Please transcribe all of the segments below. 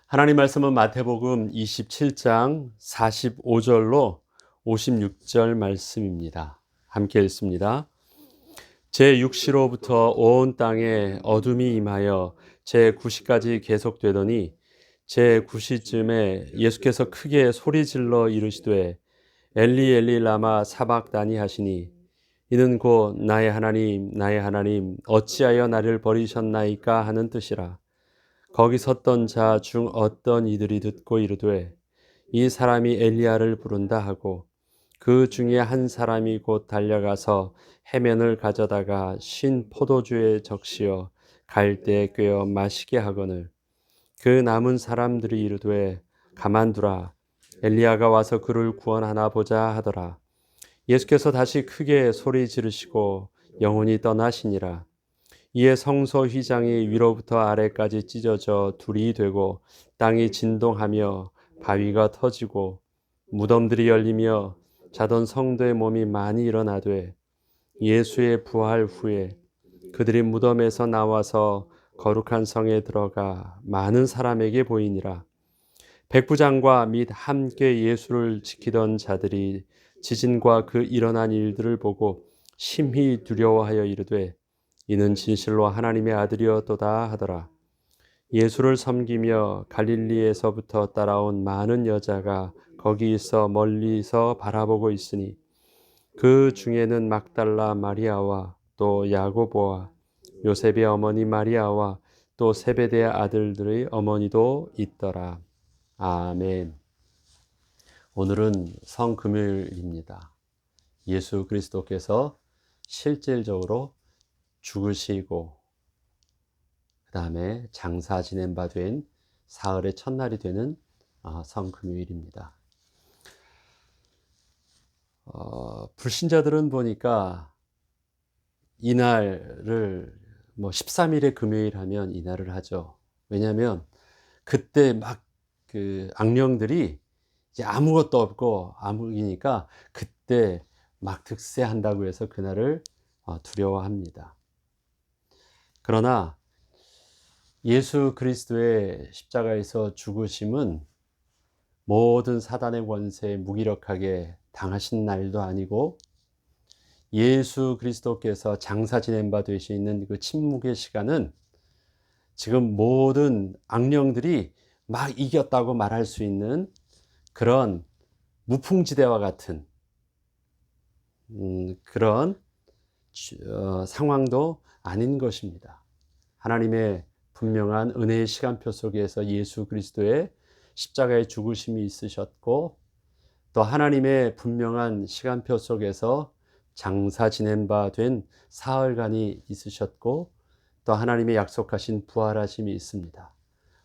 하나님 말씀은 마태복음 27장 45절로 56절 말씀입니다. 함께 읽습니다. 제6시로부터 온 땅에 어둠이 임하여 제9시까지 계속되더니 제9시쯤에 예수께서 크게 소리질러 이르시되 엘리 엘리 라마 사박다니 하시니 이는 곧 나의 하나님 어찌하여 나를 버리셨나이까 하는 뜻이라. 거기 섰던 자 중 어떤 이들이 듣고 이르되 이 사람이 엘리야를 부른다 하고 그 중에 한 사람이 곧 달려가서 해면을 가져다가 신 포도주에 적시어 갈대에 꿰어 마시게 하거늘 그 남은 사람들이 이르되 가만두라 엘리야가 와서 그를 구원하나 보자 하더라. 예수께서 다시 크게 소리 지르시고 영혼이 떠나시니라. 이에 성소 휘장이 위로부터 아래까지 찢어져 둘이 되고 땅이 진동하며 바위가 터지고 무덤들이 열리며 자던 성도의 몸이 많이 일어나되 예수의 부활 후에 그들이 무덤에서 나와서 거룩한 성에 들어가 많은 사람에게 보이니라. 백부장과 및 함께 예수를 지키던 자들이 지진과 그 일어난 일들을 보고 심히 두려워하여 이르되 이는 진실로 하나님의 아들이었도다 하더라. 예수를 섬기며 갈릴리에서부터 따라온 많은 여자가 거기 있어 멀리서 바라보고 있으니 그 중에는 막달라 마리아와 또 야고보와 요셉의 어머니 마리아와 또 세베대의 아들들의 어머니도 있더라. 아멘. 오늘은 성금요일입니다. 예수 그리스도께서 실질적으로 죽으시고 그 다음에 장사 지낸 바 된 사흘의 첫날이 되는 성금요일입니다. 불신자들은 보니까 이날을 13일의 금요일 하면 이날을 하죠. 왜냐하면 그때 막 그 악령들이 이제 아무것도 없고 암흑이니까 그때 막 득세한다고 해서 그날을 두려워합니다. 그러나 예수 그리스도의 십자가에서 죽으심은 모든 사단의 권세에 무기력하게 당하신 날도 아니고 예수 그리스도께서 장사 지낸 바 되시는 그 침묵의 시간은 지금 모든 악령들이 막 이겼다고 말할 수 있는 그런 무풍지대와 같은 그런 상황도 아닌 것입니다. 하나님의 분명한 은혜의 시간표 속에서 예수 그리스도의 십자가의 죽으심이 있으셨고 또 하나님의 분명한 시간표 속에서 장사 지낸 바 된 사흘간이 있으셨고 또 하나님의 약속하신 부활하심이 있습니다.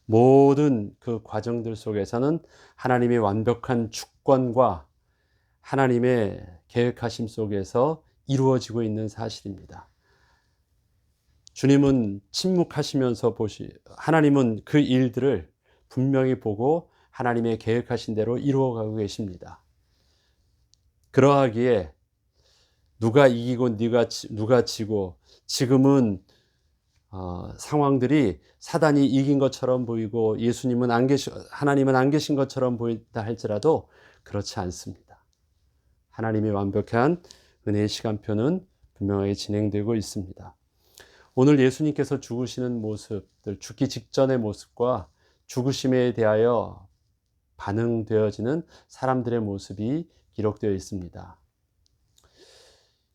모든 그 과정들 속에서는 하나님의 완벽한 주권과 하나님의 계획하심 속에서 이루어지고 있는 사실입니다. 주님은 침묵하시면서 하나님은 그 일들을 분명히 보고 하나님의 계획하신 대로 이루어가고 계십니다. 그러하기에 누가 이기고 누가 지고 지금은 상황들이 사단이 이긴 것처럼 보이고 하나님은 안 계신 것처럼 보인다 할지라도 그렇지 않습니다. 하나님의 완벽한 은혜의 시간표는 분명하게 진행되고 있습니다. 오늘 예수님께서 죽으시는 모습들, 죽기 직전의 모습과 죽으심에 대하여 반응되어지는 사람들의 모습이 기록되어 있습니다.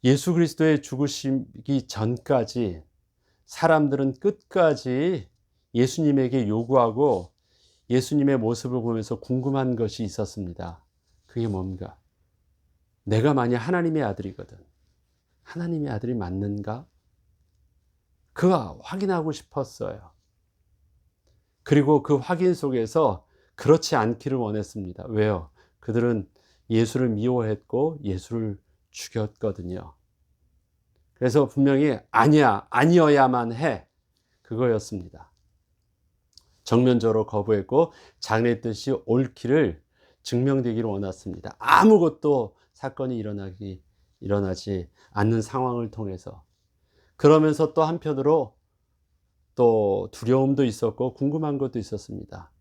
예수 그리스도의 죽으시기 전까지 사람들은 끝까지 예수님에게 요구하고 예수님의 모습을 보면서 궁금한 것이 있었습니다. 그게 뭔가? 내가 만약 하나님의 아들이거든. 하나님의 아들이 맞는가? 그가 확인하고 싶었어요. 그리고 그 확인 속에서 그렇지 않기를 원했습니다. 왜요? 그들은 예수를 미워했고 예수를 죽였거든요. 그래서 분명히 아니어야만 해. 그거였습니다. 정면적으로 거부했고 자기네 뜻이 옳기를 증명되기를 원했습니다. 아무것도 사건이 일어나지 않는 상황을 통해서. 그러면서 또 한편으로 또 두려움도 있었고 궁금한 것도 있었습니다.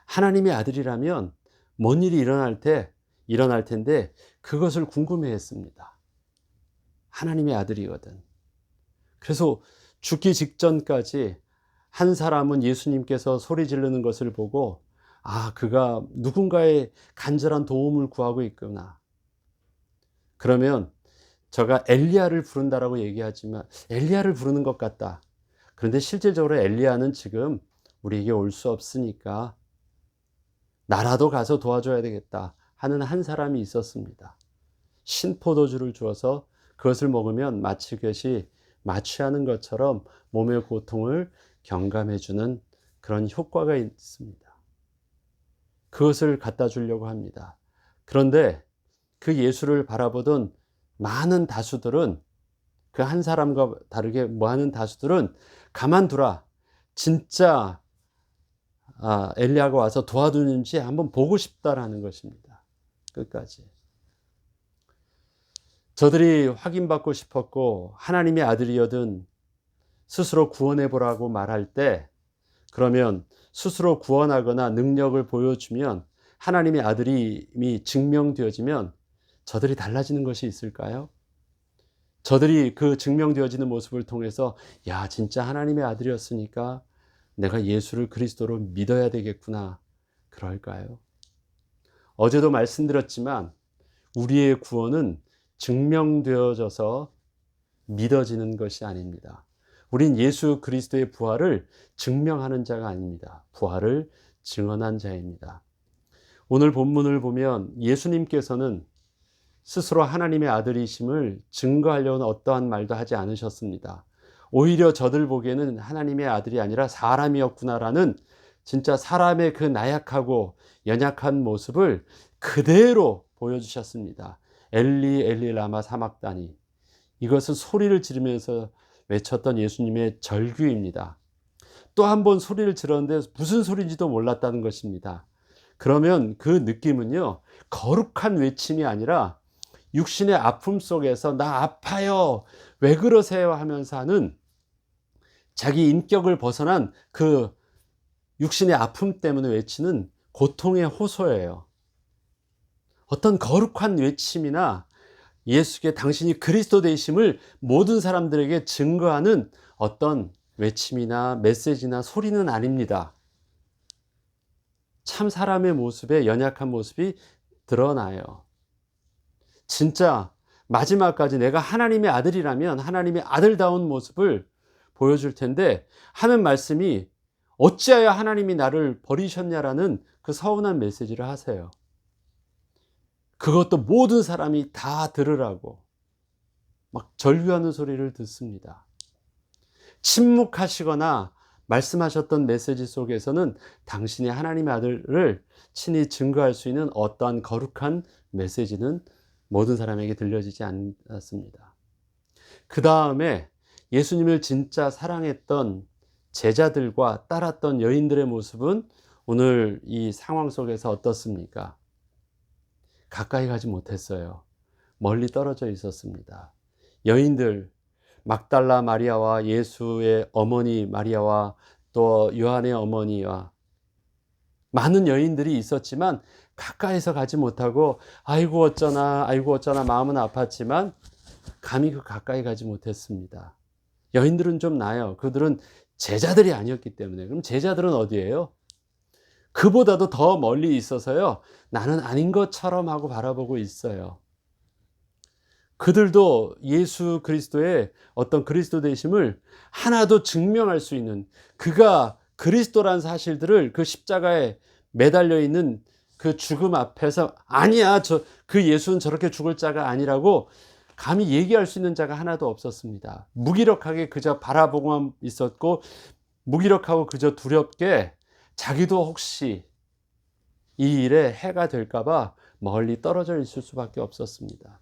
하나님의 아들이라면 뭔 일이 일어날 텐데 그것을 궁금해했습니다. 하나님의 아들이거든. 그래서 죽기 직전까지 한 사람은 예수님께서 소리 지르는 것을 보고 그가 누군가의 간절한 도움을 구하고 있구나. 그러면 저가 엘리야를 부른다라고 얘기하지만 엘리야를 부르는 것 같다. 그런데 실질적으로 엘리야는 지금 우리에게 올 수 없으니까 나라도 가서 도와줘야 되겠다 하는 한 사람이 있었습니다. 신포도주를 주어서 그것을 먹으면 마치 그것이 마취하는 것처럼 몸의 고통을 경감해주는 그런 효과가 있습니다. 그것을 갖다 주려고 합니다. 그런데 그 예수를 바라보던 많은 다수들은 그 한 사람과 다르게 많은 다수들은 가만두라. 진짜 엘리야가 와서 도와주는지 한번 보고 싶다라는 것입니다. 끝까지. 저들이 확인받고 싶었고 하나님의 아들이거든 스스로 구원해 보라고 말할 때 그러면 스스로 구원하거나 능력을 보여주면 하나님의 아들이 이미 증명되어지면 저들이 달라지는 것이 있을까요? 저들이 그 증명되어지는 모습을 통해서 진짜 하나님의 아들이었으니까 내가 예수를 그리스도로 믿어야 되겠구나 그럴까요? 어제도 말씀드렸지만 우리의 구원은 증명되어져서 믿어지는 것이 아닙니다. 우린 예수 그리스도의 부활을 증명하는 자가 아닙니다. 부활을 증언한 자입니다. 오늘 본문을 보면 예수님께서는 스스로 하나님의 아들이심을 증거하려는 어떠한 말도 하지 않으셨습니다. 오히려 저들 보기에는 하나님의 아들이 아니라 사람이었구나라는 진짜 사람의 그 나약하고 연약한 모습을 그대로 보여주셨습니다. 엘리 엘리 라마 사막다니. 이것은 소리를 지르면서 외쳤던 예수님의 절규입니다. 또 한 번 소리를 질렀는데 무슨 소리인지도 몰랐다는 것입니다. 그러면 그 느낌은요, 거룩한 외침이 아니라 육신의 아픔 속에서 나 아파요, 왜 그러세요 하면서 하는 자기 인격을 벗어난 그 육신의 아픔 때문에 외치는 고통의 호소예요. 어떤 거룩한 외침이나 예수께 당신이 그리스도 되심을 모든 사람들에게 증거하는 어떤 외침이나 메시지나 소리는 아닙니다. 참 사람의 모습에 연약한 모습이 드러나요. 진짜 마지막까지 내가 하나님의 아들이라면 하나님의 아들다운 모습을 보여줄 텐데 하는 말씀이 어찌하여 하나님이 나를 버리셨냐라는 그 서운한 메시지를 하세요. 그것도 모든 사람이 다 들으라고 막 절규하는 소리를 듣습니다. 침묵하시거나 말씀하셨던 메시지 속에서는 당신이 하나님의 아들을 친히 증거할 수 있는 어떠한 거룩한 메시지는 모든 사람에게 들려지지 않았습니다. 그 다음에 예수님을 진짜 사랑했던 제자들과 따랐던 여인들의 모습은 오늘 이 상황 속에서 어떻습니까? 가까이 가지 못했어요. 멀리 떨어져 있었습니다. 여인들, 막달라 마리아와 예수의 어머니 마리아와 또 요한의 어머니와 많은 여인들이 있었지만 가까이서 가지 못하고 아이고 어쩌나 마음은 아팠지만 감히 그 가까이 가지 못했습니다. 여인들은 좀 나아요. 그들은 제자들이 아니었기 때문에. 그럼 제자들은 어디예요? 그보다도 더 멀리 있어서요, 나는 아닌 것처럼 하고 바라보고 있어요. 그들도 예수 그리스도의 어떤 그리스도 되심을 하나도 증명할 수 있는, 그가 그리스도란 사실들을 그 십자가에 매달려 있는 그 죽음 앞에서 아니야, 그 예수는 저렇게 죽을 자가 아니라고 감히 얘기할 수 있는 자가 하나도 없었습니다. 무기력하게 그저 바라보고만 있었고, 무기력하고 그저 두렵게 자기도 혹시 이 일에 해가 될까봐 멀리 떨어져 있을 수밖에 없었습니다.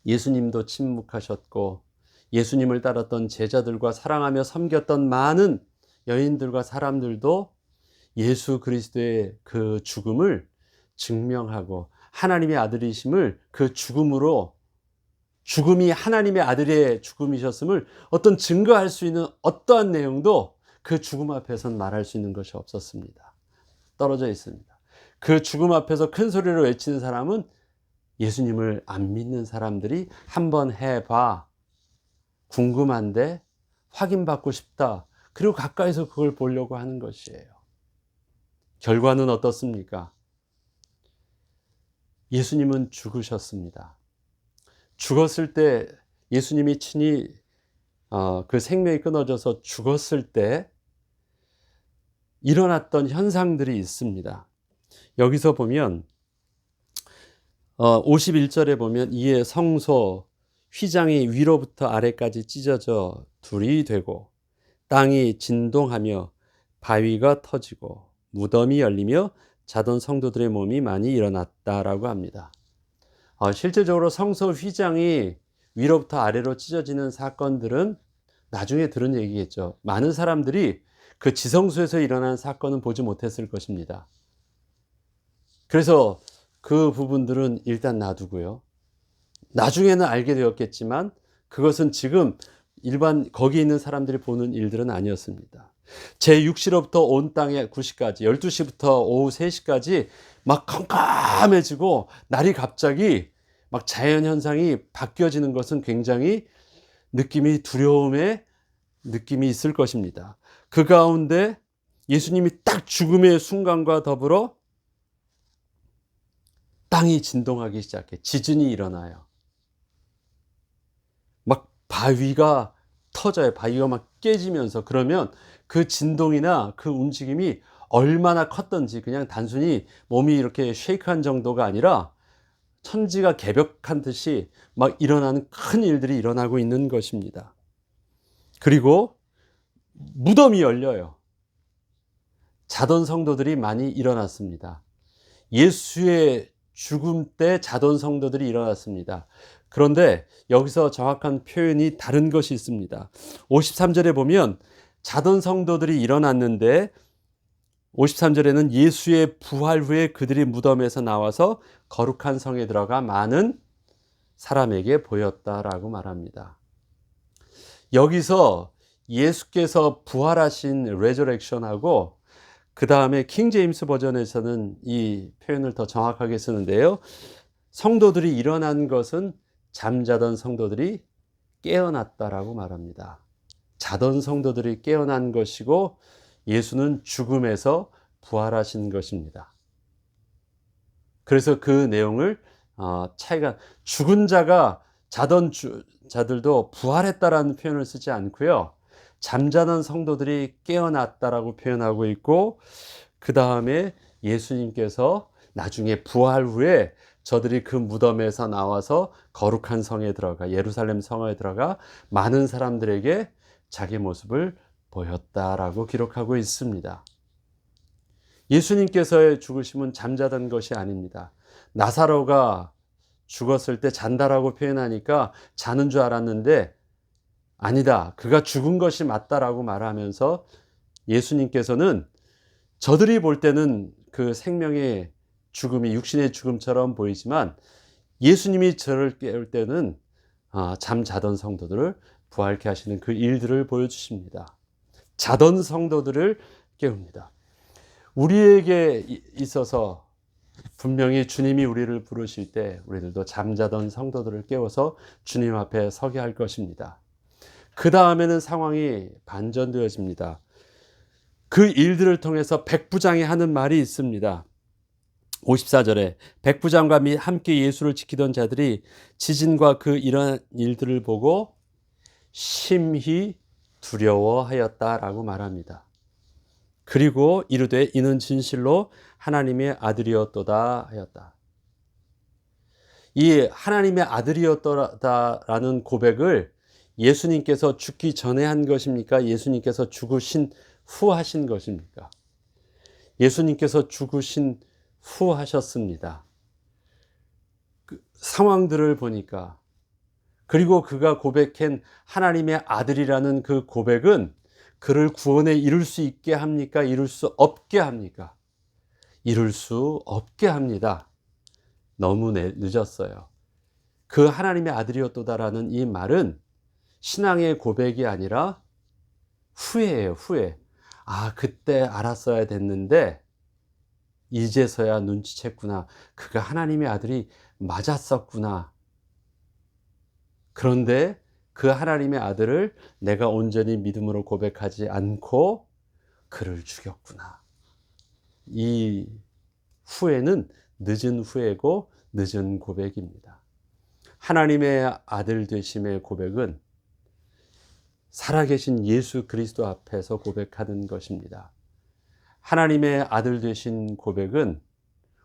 예수님도 침묵하셨고 예수님을 따랐던 제자들과 사랑하며 섬겼던 많은 여인들과 사람들도 예수 그리스도의 그 죽음을 증명하고 하나님의 아들이심을 그 죽음으로 죽음이 하나님의 아들의 죽음이셨음을 어떤 증거할 수 있는 어떠한 내용도 그 죽음 앞에서는 말할 수 있는 것이 없었습니다. 떨어져 있습니다. 그 죽음 앞에서 큰 소리로 외치는 사람은 예수님을 안 믿는 사람들이 한번 해봐, 궁금한데 확인받고 싶다, 그리고 가까이서 그걸 보려고 하는 것이에요. 결과는 어떻습니까? 예수님은 죽으셨습니다. 죽었을 때 예수님이 친히 그 생명이 끊어져서 죽었을 때 일어났던 현상들이 있습니다. 여기서 보면 51절에 보면 이에 성소 휘장이 위로부터 아래까지 찢어져 둘이 되고 땅이 진동하며 바위가 터지고 무덤이 열리며 자던 성도들의 몸이 많이 일어났다라고 합니다. 실제적으로 성소 휘장이 위로부터 아래로 찢어지는 사건들은 나중에 들은 얘기겠죠. 많은 사람들이 그 지성소에서 일어난 사건은 보지 못했을 것입니다. 그래서 그 부분들은 일단 놔두고요. 나중에는 알게 되었겠지만 그것은 지금 일반 거기 있는 사람들이 보는 일들은 아니었습니다. 제6시로부터 온 땅의 9시까지 12시부터 오후 3시까지 막 컴컴해지고 날이 갑자기 막 자연현상이 바뀌어지는 것은 굉장히 느낌이 두려움의 느낌이 있을 것입니다. 그 가운데 예수님이 딱 죽음의 순간과 더불어 땅이 진동하기 시작해. 지진이 일어나요. 막 바위가 터져요. 바위가 막 깨지면서. 그러면 그 진동이나 그 움직임이 얼마나 컸던지 그냥 단순히 몸이 이렇게 쉐이크한 정도가 아니라 천지가 개벽한 듯이 막 일어나는 큰 일들이 일어나고 있는 것입니다. 그리고 무덤이 열려요. 자던 성도들이 많이 일어났습니다. 예수의 죽음 때 자던 성도들이 일어났습니다. 그런데 여기서 정확한 표현이 다른 것이 있습니다. 53절에 보면 자던 성도들이 일어났는데 53절에는 예수의 부활 후에 그들이 무덤에서 나와서 거룩한 성에 들어가 많은 사람에게 보였다라고 말합니다. 여기서 예수께서 부활하신 레저렉션하고 그 다음에 킹 제임스 버전에서는 이 표현을 더 정확하게 쓰는데요. 성도들이 일어난 것은 잠자던 성도들이 깨어났다라고 말합니다. 자던 성도들이 깨어난 것이고 예수는 죽음에서 부활하신 것입니다. 그래서 그 내용을 차이가 죽은 자가 자던 자들도 부활했다라는 표현을 쓰지 않고요. 잠자던 성도들이 깨어났다라고 표현하고 있고 그 다음에 예수님께서 나중에 부활 후에 저들이 그 무덤에서 나와서 거룩한 성에 들어가 예루살렘 성에 들어가 많은 사람들에게 자기 모습을 보였다라고 기록하고 있습니다. 예수님께서의 죽으심은 잠자던 것이 아닙니다. 나사로가 죽었을 때 잔다라고 표현하니까 자는 줄 알았는데 아니다. 그가 죽은 것이 맞다라고 말하면서 예수님께서는 저들이 볼 때는 그 생명의 죽음이 육신의 죽음처럼 보이지만 예수님이 저를 깨울 때는 잠자던 성도들을 부활케 하시는 그 일들을 보여주십니다. 자던 성도들을 깨웁니다. 우리에게 있어서 분명히 주님이 우리를 부르실 때 우리들도 잠자던 성도들을 깨워서 주님 앞에 서게 할 것입니다. 그 다음에는 상황이 반전되어집니다. 그 일들을 통해서 백부장이 하는 말이 있습니다. 54절에 백부장과 함께 예수를 지키던 자들이 지진과 그 이러한 일들을 보고 심히 두려워하였다라고 말합니다. 그리고 이르되 이는 진실로 하나님의 아들이었도다 하였다. 이 하나님의 아들이었다라는 고백을 예수님께서 죽기 전에 한 것입니까? 예수님께서 죽으신 후 하신 것입니까? 예수님께서 죽으신 후 하셨습니다. 그 상황들을 보니까 그리고 그가 고백한 하나님의 아들이라는 그 고백은 그를 구원에 이룰 수 있게 합니까? 이룰 수 없게 합니까? 이룰 수 없게 합니다. 너무 늦었어요. 그 하나님의 아들이었도다라는 이 말은 신앙의 고백이 아니라 후회예요, 후회. 아, 그때 알았어야 됐는데 이제서야 눈치챘구나. 그가 하나님의 아들이 맞았었구나. 그런데 그 하나님의 아들을 내가 온전히 믿음으로 고백하지 않고 그를 죽였구나. 이 후회는 늦은 후회고 늦은 고백입니다. 하나님의 아들 되심의 고백은 살아계신 예수 그리스도 앞에서 고백하는 것입니다. 하나님의 아들 되신 고백은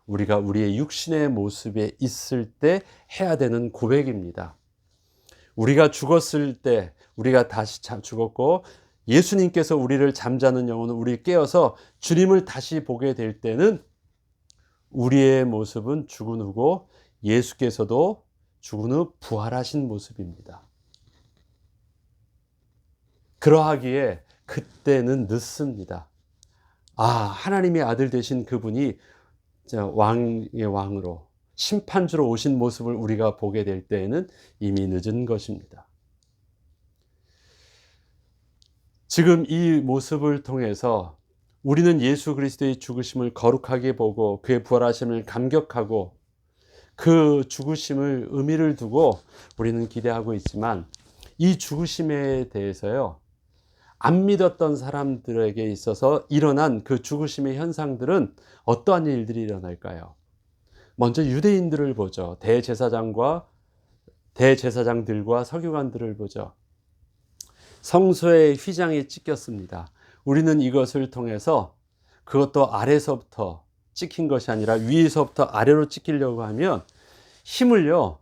우리가 우리의 육신의 모습에 있을 때 해야 되는 고백입니다. 우리가 죽었을 때, 우리가 다시 죽었고 예수님께서 우리를 잠자는 영혼을 우리 깨어서 주님을 다시 보게 될 때는 우리의 모습은 죽은 후고 예수께서도 죽은 후 부활하신 모습입니다. 그러하기에 그때는 늦습니다. 아, 하나님의 아들 되신 그분이 왕의 왕으로 심판주로 오신 모습을 우리가 보게 될 때에는 이미 늦은 것입니다. 지금 이 모습을 통해서 우리는 예수 그리스도의 죽으심을 거룩하게 보고 그의 부활하심을 감격하고 그 죽으심을 의미를 두고 우리는 기대하고 있지만 이 죽으심에 대해서요, 안 믿었던 사람들에게 있어서 일어난 그 죽으심의 현상들은 어떠한 일들이 일어날까요? 먼저 유대인들을 보죠. 대제사장들과 서기관들을 보죠. 성소의 휘장이 찢겼습니다. 우리는 이것을 통해서 그것도 아래서부터 찍힌 것이 아니라 위에서부터 아래로 찍히려고 하면 힘을요,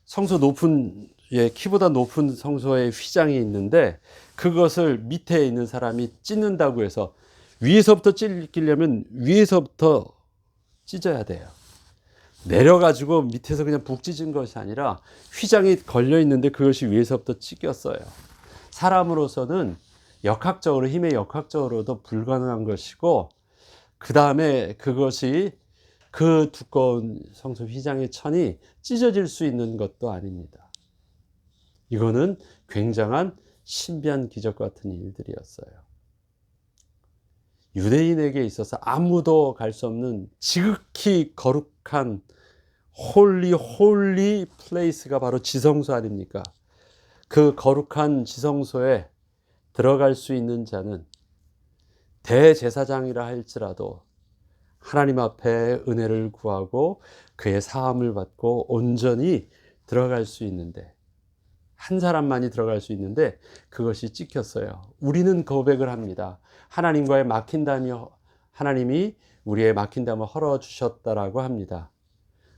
성소 높은, 키보다 높은 성소의 휘장이 있는데 그것을 밑에 있는 사람이 찢는다고 해서 위에서부터 찢기려면 위에서부터 찢어야 돼요. 내려가지고 밑에서 그냥 북 찢은 것이 아니라 휘장이 걸려 있는데 그것이 위에서부터 찢겼어요. 사람으로서는 역학적으로, 힘의 역학적으로도 불가능한 것이고, 그 다음에 그것이 그 두꺼운 성소 휘장의 천이 찢어질 수 있는 것도 아닙니다. 이거는 굉장한 신비한 기적 같은 일들이었어요. 유대인에게 있어서 아무도 갈 수 없는 지극히 거룩한 홀리 플레이스가 바로 지성소 아닙니까? 그 거룩한 지성소에 들어갈 수 있는 자는 대제사장이라 할지라도 하나님 앞에 은혜를 구하고 그의 사함을 받고 온전히 들어갈 수 있는데, 한 사람만이 들어갈 수 있는데 그것이 찍혔어요. 우리는 고백을 합니다. 하나님과의 막힌담이, 하나님이 우리의 막힌담을 헐어주셨다라고 합니다.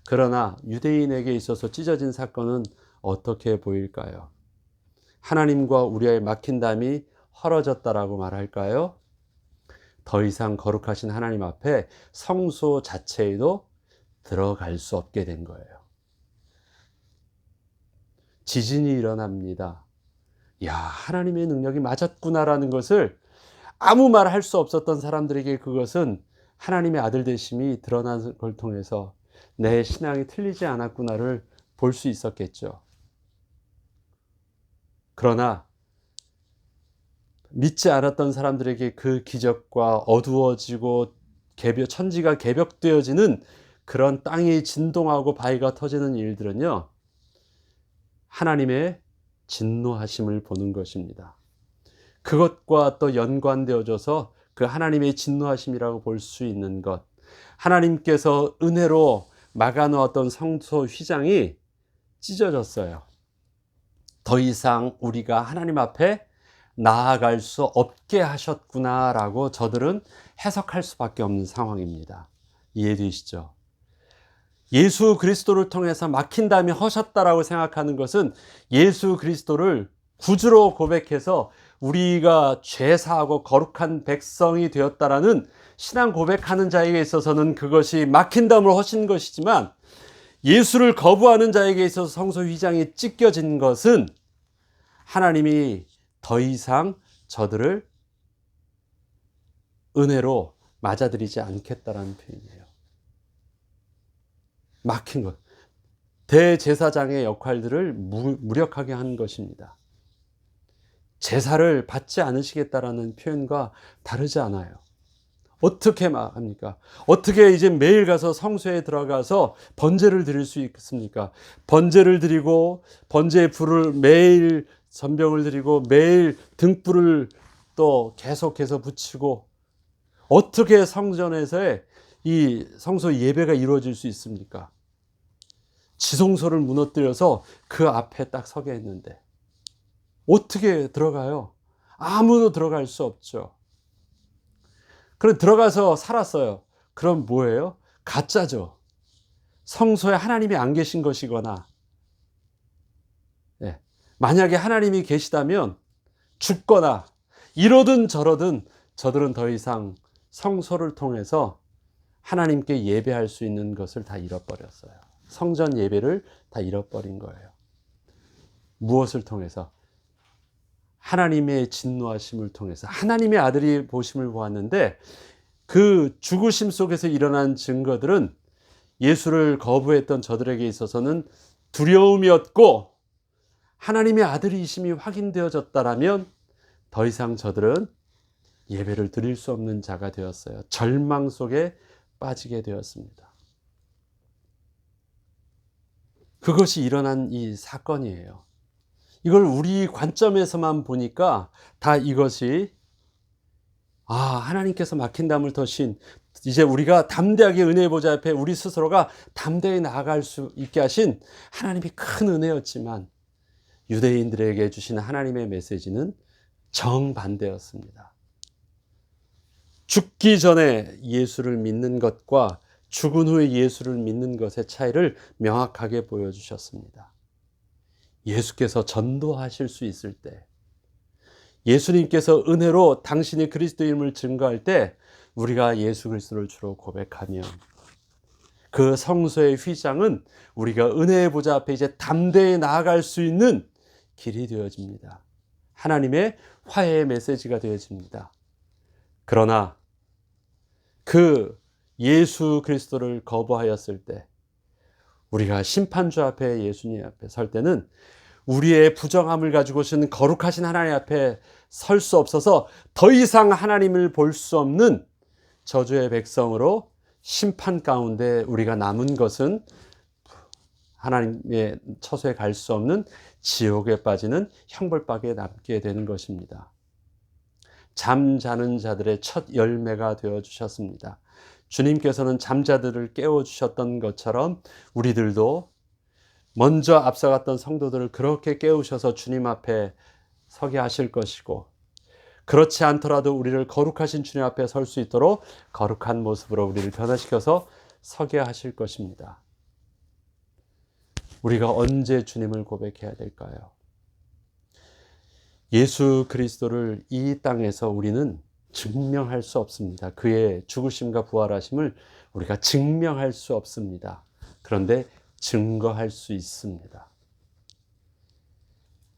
그러나 유대인에게 있어서 찢어진 사건은 어떻게 보일까요? 하나님과 우리의 막힌담이 헐어졌다라고 말할까요? 더 이상 거룩하신 하나님 앞에 성소 자체에도 들어갈 수 없게 된 거예요. 지진이 일어납니다. 야, 하나님의 능력이 맞았구나라는 것을 아무 말 할 수 없었던 사람들에게 그것은 하나님의 아들 되심이 드러난 걸 통해서 내 신앙이 틀리지 않았구나를 볼 수 있었겠죠. 그러나 믿지 않았던 사람들에게 그 기적과 어두워지고 천지가 개벽되어지는 그런 땅이 진동하고 바위가 터지는 일들은요, 하나님의 진노하심을 보는 것입니다. 그것과 또 연관되어져서 그 하나님의 진노하심이라고 볼 수 있는 것, 하나님께서 은혜로 막아놓았던 성소 휘장이 찢어졌어요. 더 이상 우리가 하나님 앞에 나아갈 수 없게 하셨구나라고 저들은 해석할 수밖에 없는 상황입니다. 이해되시죠? 예수 그리스도를 통해서 막힌담이 허셨다라고 생각하는 것은 예수 그리스도를 구주로 고백해서 우리가 죄사하고 거룩한 백성이 되었다라는 신앙 고백하는 자에게 있어서는 그것이 막힌담을 허신 것이지만, 예수를 거부하는 자에게 있어서 성소 휘장이 찢겨진 것은 하나님이 더 이상 저들을 은혜로 맞아들이지 않겠다라는 표현이에요. 막힌 것. 대제사장의 역할들을 무력하게 한 것입니다. 제사를 받지 않으시겠다라는 표현과 다르지 않아요. 어떻게 합니까? 어떻게 이제 매일 가서 성소에 들어가서 번제를 드릴 수 있겠습니까? 번제를 드리고 번제의 불을 매일 전병을 드리고 매일 등불을 또 계속해서 붙이고 어떻게 성전에서의 이 성소 예배가 이루어질 수 있습니까? 지성소를 무너뜨려서 그 앞에 딱 서게 했는데 어떻게 들어가요? 아무도 들어갈 수 없죠. 그럼 들어가서 살았어요. 그럼 뭐예요? 가짜죠. 성소에 하나님이 안 계신 것이거나, 예. 만약에 하나님이 계시다면 죽거나 이러든 저러든 저들은 더 이상 성소를 통해서 하나님께 예배할 수 있는 것을 다 잃어버렸어요. 성전 예배를 다 잃어버린 거예요. 무엇을 통해서? 하나님의 진노하심을 통해서 하나님의 아들이 보심을 보았는데 그 죽으심 속에서 일어난 증거들은 예수를 거부했던 저들에게 있어서는 두려움이었고 하나님의 아들이심이 확인되어졌다라면 더 이상 저들은 예배를 드릴 수 없는 자가 되었어요. 절망 속에 빠지게 되었습니다. 그것이 일어난 이 사건이에요. 이걸 우리 관점에서만 보니까 다 이것이 하나님께서 막힌 담을 터신 이제 우리가 담대하게 은혜의 보좌 앞에 우리 스스로가 담대히 나아갈 수 있게 하신 하나님이 큰 은혜였지만 유대인들에게 주신 하나님의 메시지는 정반대였습니다. 죽기 전에 예수를 믿는 것과 죽은 후에 예수를 믿는 것의 차이를 명확하게 보여주셨습니다. 예수께서 전도하실 수 있을 때, 예수님께서 은혜로 당신이 그리스도임을 증거할 때 우리가 예수 그리스도를 주로 고백하면 그 성소의 휘장은 우리가 은혜의 보좌 앞에 이제 담대히 나아갈 수 있는 길이 되어집니다. 하나님의 화해의 메시지가 되어집니다. 그러나 그 예수 그리스도를 거부하였을 때 우리가 심판주 앞에 예수님 앞에 설 때는 우리의 부정함을 가지고 오신 거룩하신 하나님 앞에 설 수 없어서 더 이상 하나님을 볼 수 없는 저주의 백성으로 심판 가운데 우리가 남은 것은 하나님의 처소에 갈 수 없는 지옥에 빠지는 형벌박에 남게 되는 것입니다. 잠자는 자들의 첫 열매가 되어주셨습니다. 주님께서는 잠자들을 깨워주셨던 것처럼 우리들도 먼저 앞서갔던 성도들을 그렇게 깨우셔서 주님 앞에 서게 하실 것이고 그렇지 않더라도 우리를 거룩하신 주님 앞에 설 수 있도록 거룩한 모습으로 우리를 변화시켜서 서게 하실 것입니다. 우리가 언제 주님을 고백해야 될까요? 예수 그리스도를 이 땅에서 우리는 증명할 수 없습니다. 그의 죽으심과 부활하심을 우리가 증명할 수 없습니다. 그런데 증거할 수 있습니다.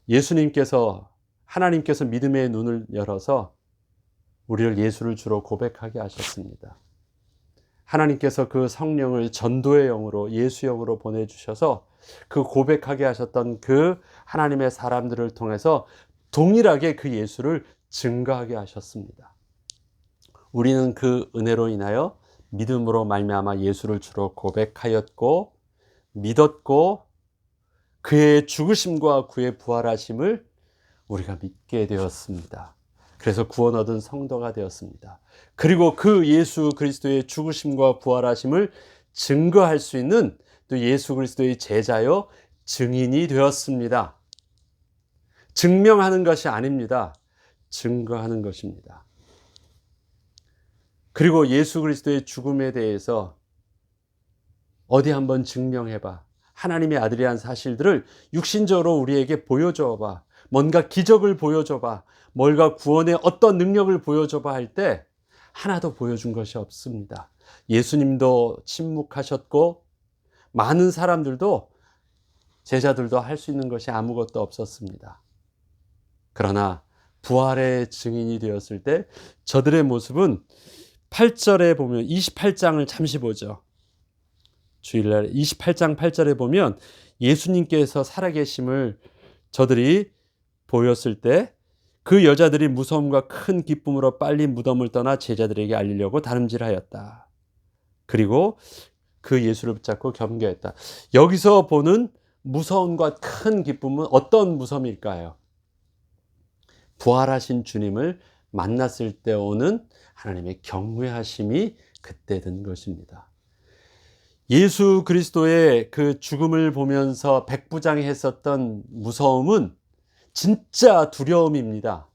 예수님께서 하나님께서 믿음의 눈을 열어서 우리를 예수를 주로 고백하게 하셨습니다. 하나님께서 그 성령을 전도의 영으로 예수 영으로 보내주셔서 그 고백하게 하셨던 그 하나님의 사람들을 통해서 동일하게 그 예수를 증거하게 하셨습니다. 우리는 그 은혜로 인하여 믿음으로 말미암아 예수를 주로 고백하였고 믿었고 그의 죽으심과 그의 부활하심을 우리가 믿게 되었습니다. 그래서 구원 얻은 성도가 되었습니다. 그리고 그 예수 그리스도의 죽으심과 부활하심을 증거할 수 있는 또 예수 그리스도의 제자요 증인이 되었습니다. 증명하는 것이 아닙니다. 증거하는 것입니다. 그리고 예수 그리스도의 죽음에 대해서 어디 한번 증명해봐. 하나님의 아들이란 사실들을 육신적으로 우리에게 보여줘봐. 뭔가 기적을 보여줘봐. 뭔가 구원의 어떤 능력을 보여줘봐 할 때 하나도 보여준 것이 없습니다. 예수님도 침묵하셨고 많은 사람들도 제자들도 할 수 있는 것이 아무것도 없었습니다. 그러나 부활의 증인이 되었을 때 저들의 모습은 8절에 보면 28장을 잠시 보죠. 주일날 28장 8절에 보면 예수님께서 살아계심을 저들이 보였을 때 그 여자들이 무서움과 큰 기쁨으로 빨리 무덤을 떠나 제자들에게 알리려고 다름질하였다. 그리고 그 예수를 붙잡고 겸교했다. 여기서 보는 무서움과 큰 기쁨은 어떤 무서움일까요? 부활하신 주님을 만났을 때 오는 하나님의 경외하심이 그때 든 것입니다. 예수 그리스도의 그 죽음을 보면서 백부장했었던 무서움은 진짜 두려움입니다.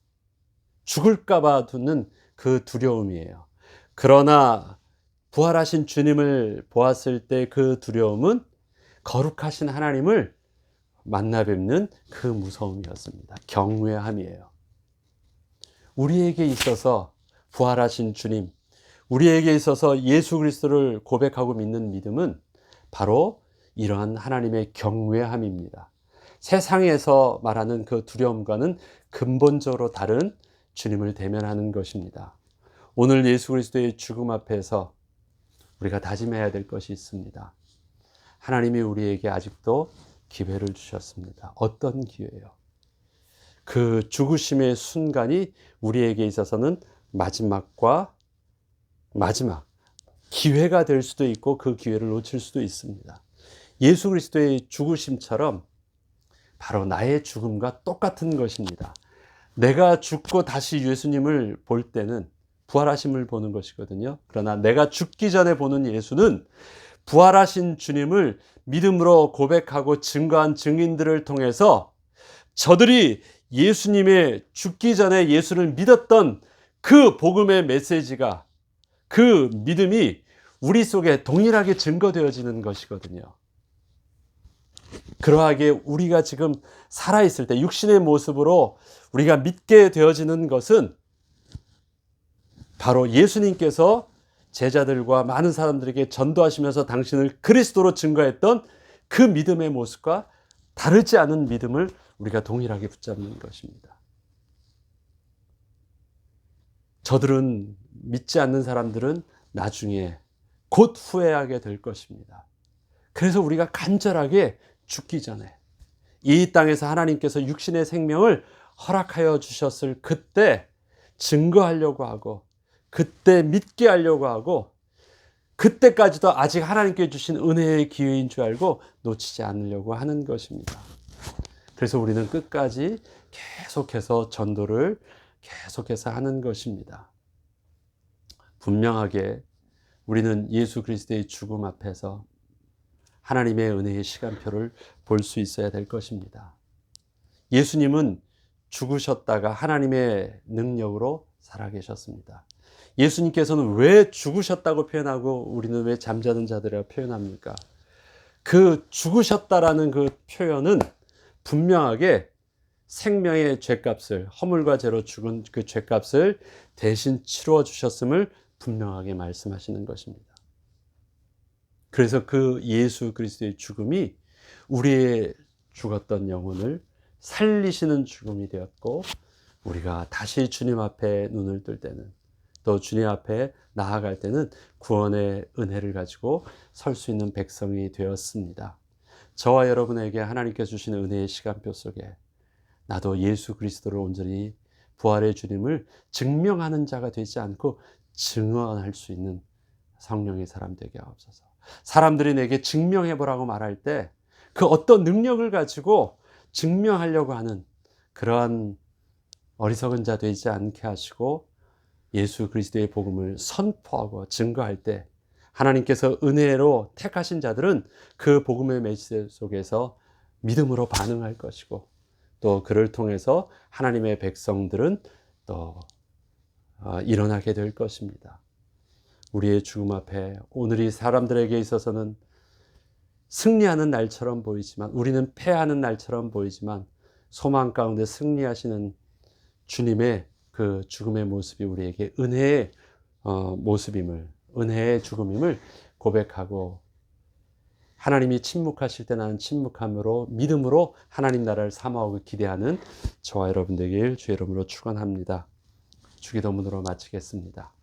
죽을까봐 두는 그 두려움이에요. 그러나 부활하신 주님을 보았을 때 그 두려움은 거룩하신 하나님을 만나 뵙는 그 무서움이었습니다. 경외함이에요. 우리에게 있어서 부활하신 주님, 우리에게 있어서 예수 그리스도를 고백하고 믿는 믿음은 바로 이러한 하나님의 경외함입니다. 세상에서 말하는 그 두려움과는 근본적으로 다른 주님을 대면하는 것입니다. 오늘 예수 그리스도의 죽음 앞에서 우리가 다짐해야 될 것이 있습니다. 하나님이 우리에게 아직도 기회를 주셨습니다. 어떤 기회예요? 그 죽으심의 순간이 우리에게 있어서는 마지막 기회가 될 수도 있고 그 기회를 놓칠 수도 있습니다. 예수 그리스도의 죽으심처럼 바로 나의 죽음과 똑같은 것입니다. 내가 죽고 다시 예수님을 볼 때는 부활하심을 보는 것이거든요. 그러나 내가 죽기 전에 보는 예수는 부활하신 주님을 믿음으로 고백하고 증거한 증인들을 통해서 저들이 예수님의 죽기 전에 예수를 믿었던 그 복음의 메시지가, 그 믿음이 우리 속에 동일하게 증거되어지는 것이거든요. 그러하게 우리가 지금 살아있을 때 육신의 모습으로 우리가 믿게 되어지는 것은 바로 예수님께서 제자들과 많은 사람들에게 전도하시면서 당신을 그리스도로 증거했던 그 믿음의 모습과 다르지 않은 믿음을 우리가 동일하게 붙잡는 것입니다. 저들은, 믿지 않는 사람들은 나중에 곧 후회하게 될 것입니다. 그래서 우리가 간절하게 죽기 전에 이 땅에서 하나님께서 육신의 생명을 허락하여 주셨을 그때 증거하려고 하고, 그때 믿게 하려고 하고, 그때까지도 아직 하나님께 주신 은혜의 기회인 줄 알고 놓치지 않으려고 하는 것입니다. 그래서 우리는 끝까지 계속해서 전도를 계속해서 하는 것입니다. 분명하게 우리는 예수 그리스도의 죽음 앞에서 하나님의 은혜의 시간표를 볼 수 있어야 될 것입니다. 예수님은 죽으셨다가 하나님의 능력으로 살아계셨습니다. 예수님께서는 왜 죽으셨다고 표현하고 우리는 왜 잠자는 자들이라고 표현합니까? 그 죽으셨다라는 그 표현은 분명하게 생명의 죄값을, 허물과 죄로 죽은 그 죄값을 대신 치루어 주셨음을 분명하게 말씀하시는 것입니다. 그래서 그 예수 그리스도의 죽음이 우리의 죽었던 영혼을 살리시는 죽음이 되었고, 우리가 다시 주님 앞에 눈을 뜰 때는, 또 주님 앞에 나아갈 때는 구원의 은혜를 가지고 설 수 있는 백성이 되었습니다. 저와 여러분에게 하나님께서 주시는 은혜의 시간표 속에 나도 예수 그리스도를 온전히 부활의 주님을 증명하는 자가 되지 않고 증언할 수 있는 성령의 사람 되게 하옵소서. 사람들이 내게 증명해보라고 말할 때 그 어떤 능력을 가지고 증명하려고 하는 그러한 어리석은 자 되지 않게 하시고, 예수 그리스도의 복음을 선포하고 증거할 때 하나님께서 은혜로 택하신 자들은 그 복음의 메시지 속에서 믿음으로 반응할 것이고, 또 그를 통해서 하나님의 백성들은 또 일어나게 될 것입니다. 우리의 죽음 앞에 오늘이 사람들에게 있어서는 승리하는 날처럼 보이지만, 우리는 패하는 날처럼 보이지만, 소망 가운데 승리하시는 주님의 그 죽음의 모습이 우리에게 은혜의 모습임을, 은혜의 죽음임을 고백하고, 하나님이 침묵하실 때 나는 침묵함으로 믿음으로 하나님 나라를 사모하고 기대하는 저와 여러분 되길 주의 이름으로 축원합니다. 주기도문으로 마치겠습니다.